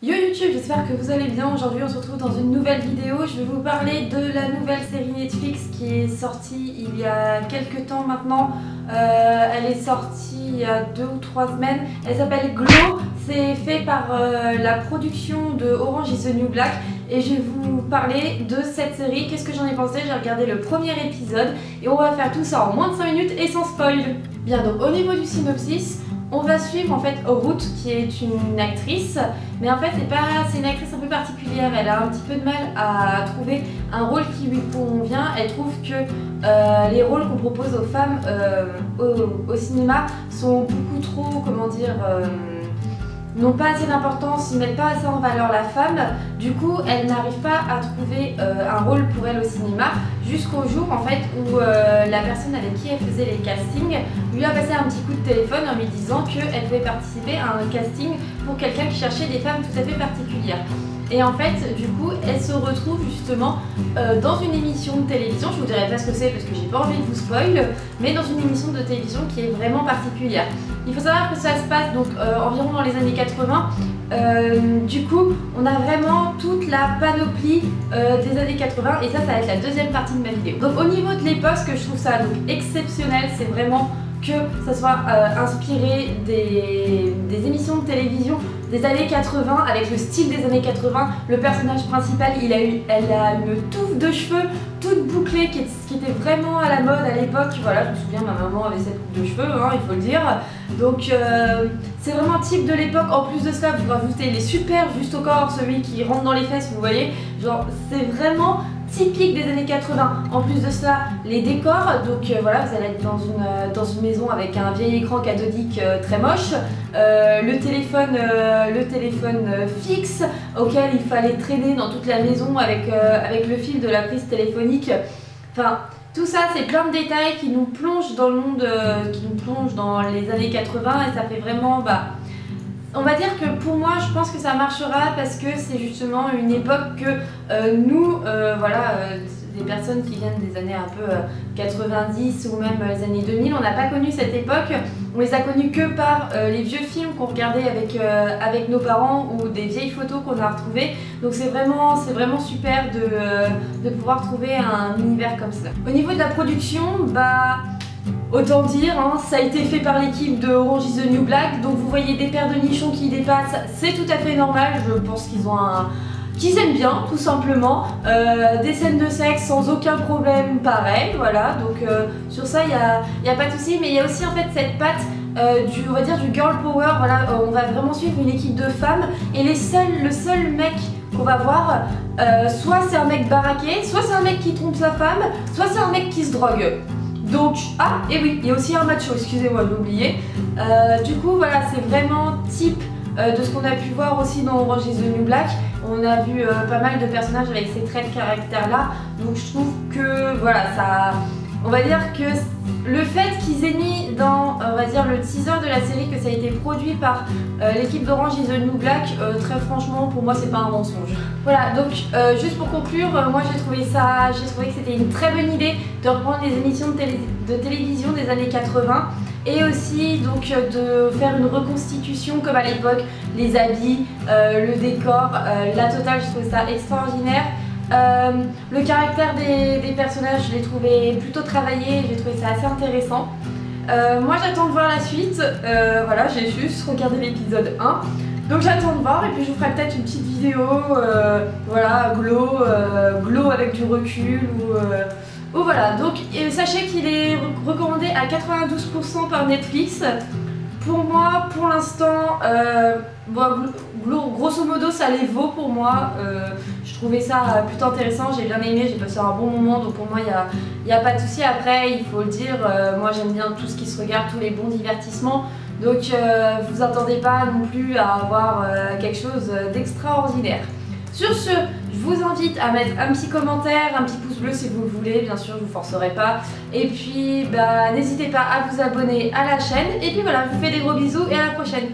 Yo YouTube, j'espère que vous allez bien. Aujourd'hui on se retrouve dans une nouvelle vidéo. Je vais vous parler de la nouvelle série Netflix qui est sortie il y a quelques temps maintenant. Elle est sortie il y a 2 ou 3 semaines. Elle s'appelle Glow. C'est fait par la production de Orange is the New Black. Et je vais vous parler de cette série. Qu'est-ce que j'en ai pensé? J'ai regardé le premier épisode et on va faire tout ça en moins de 5 minutes et sans spoil. Bien, donc au niveau du synopsis, on va suivre en fait Ruth qui est une actrice, mais en fait c'est une actrice un peu particulière. Elle a un petit peu de mal à trouver un rôle qui lui convient. Elle trouve que les rôles qu'on propose aux femmes au cinéma sont beaucoup trop, comment dire, n'ont pas assez d'importance, ils mettent pas assez en valeur la femme. Du coup, elle n'arrive pas à trouver un rôle pour elle au cinéma jusqu'au jour en fait où la personne avec qui elle faisait les castings lui a passé un petit coup de téléphone en lui disant qu'elle pouvait participer à un casting pour quelqu'un qui cherchait des femmes tout à fait particulières. Et en fait, du coup, elle se retrouve justement dans une émission de télévision. Je vous dirai pas ce que c'est parce que j'ai pas envie de vous spoil, mais dans une émission de télévision qui est vraiment particulière. Il faut savoir que ça se passe donc environ dans les années 80. Du coup, on a vraiment toute la panoplie des années 80 et ça va être la deuxième partie de ma vidéo. Donc au niveau de l'époque, ce que je trouve ça donc exceptionnel, c'est vraiment que ça soit inspiré des émissions de télévision des années 80 avec le style des années 80. Le personnage principal, elle a une touffe de cheveux toute bouclée qui était vraiment à la mode à l'époque. Voilà, je me souviens, ma maman avait cette coupe de cheveux, hein, il faut le dire. Donc c'est vraiment type de l'époque. En plus de ça, vous rajoutez les super juste au corps, celui qui rentre dans les fesses, vous voyez. Genre, c'est vraiment typique des années 80. En plus de ça, les décors, donc voilà, vous allez être dans une maison avec un vieil écran cathodique très moche, le téléphone fixe auquel il fallait traîner dans toute la maison avec le fil de la prise téléphonique. Enfin, tout ça, c'est plein de détails qui nous plongent dans le monde, qui nous plongent dans les années 80 et ça fait vraiment, on va dire que pour moi, je pense que ça marchera parce que c'est justement une époque que nous, des personnes qui viennent des années un peu 90 ou même les années 2000, on n'a pas connu cette époque. On les a connus que par les vieux films qu'on regardait avec nos parents ou des vieilles photos qu'on a retrouvées. Donc c'est vraiment super de pouvoir trouver un univers comme ça. Au niveau de la production, autant dire, hein, ça a été fait par l'équipe de Orange is the New Black. Donc vous voyez des paires de nichons qui dépassent, c'est tout à fait normal. Je pense qu'ils aiment bien, tout simplement. Des scènes de sexe sans aucun problème, pareil, voilà. Donc sur ça, il y a pas de souci. Mais il y a aussi en fait cette patte on va dire du girl power. Voilà, on va vraiment suivre une équipe de femmes et le seul mec qu'on va voir, soit c'est un mec baraqué, soit c'est un mec qui trompe sa femme, soit c'est un mec qui se drogue. Donc, et oui, il y a aussi un macho, excusez-moi, j'ai oublié. Du coup, voilà, c'est vraiment type de ce qu'on a pu voir aussi dans Orange is the New Black. On a vu pas mal de personnages avec ces traits de caractère-là. Donc, je trouve que, voilà, on va dire que le fait qu'ils aient mis dans, on va dire, le teaser de la série que ça a été produit par l'équipe d'Orange is the New Black, très franchement, pour moi, c'est pas un mensonge. Voilà, donc juste pour conclure, moi j'ai trouvé que c'était une très bonne idée de reprendre les émissions de télévision des années 80 et aussi donc de faire une reconstitution comme à l'époque, les habits, le décor, la totale, je trouvais ça extraordinaire. Le caractère des personnages, je l'ai trouvé plutôt travaillé, j'ai trouvé ça assez intéressant. Moi j'attends de voir la suite, voilà, j'ai juste regardé l'épisode 1. Donc j'attends de voir et puis je vous ferai peut-être une petite vidéo, voilà, glow avec du recul ou voilà. Donc sachez qu'il est recommandé à 92% par Netflix. Pour moi, pour l'instant, grosso modo, ça les vaut pour moi. Je trouvais ça plutôt intéressant, j'ai bien aimé, j'ai passé un bon moment, donc pour moi, il n'y a pas de souci. Après, il faut le dire, moi j'aime bien tout ce qui se regarde, tous les bons divertissements. Donc, vous attendez pas non plus à avoir quelque chose d'extraordinaire. Sur ce, je vous invite à mettre un petit commentaire, un petit pouce bleu si vous le voulez, bien sûr je vous forcerai pas. Et puis n'hésitez pas à vous abonner à la chaîne. Et puis voilà, je vous fais des gros bisous et à la prochaine.